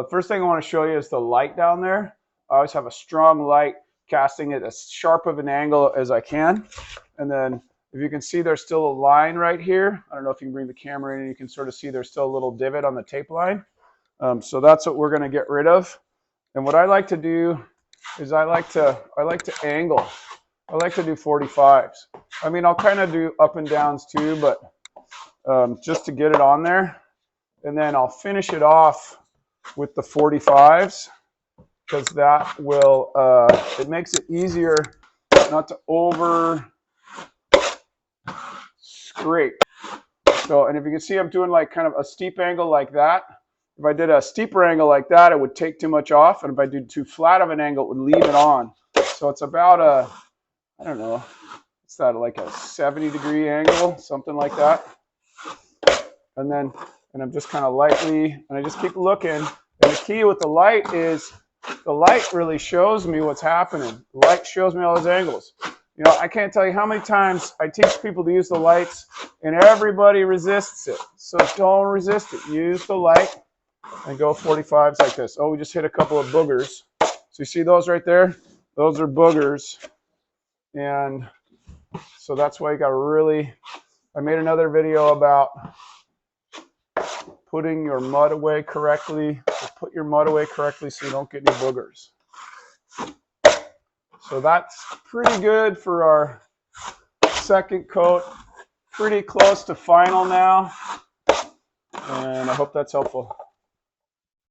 First thing I want to show you is the light down there. I always have a strong light, casting it as sharp of an angle as I can. And then if you can see, there's still a line right here. I don't know if you can bring the camera in and you can sort of see there's still a little divot on the tape line. So that's what we're going to get rid of. And what I like to do is I like to angle. I like to do 45s. I mean, I'll kind of do up and downs too, but just to get it on there. And then I'll finish it off with the 45s, because that will, it makes it easier not to over scrape. So, and if you can see, I'm doing like kind of a steep angle like that. If I did a steeper angle like that, it would take too much off. And if I did too flat of an angle, it would leave it on. So it's about a, I don't know, it's that like a 70-degree angle, something like that. And then, and I'm just kind of lightly, and I just keep looking. And the key with the light is, the light really shows me what's happening. The light shows me all those angles. You know, I can't tell you how many times I teach people to use the lights, and everybody resists it. So don't resist it. Use the light and go 45s like this. Oh, we just hit a couple of boogers. So you see those right there? Those are boogers. And so that's why you got to really, I made another video about putting your mud away correctly. So put your mud away correctly so you don't get any boogers. So that's pretty good for our second coat. Pretty close to final now. And I hope that's helpful.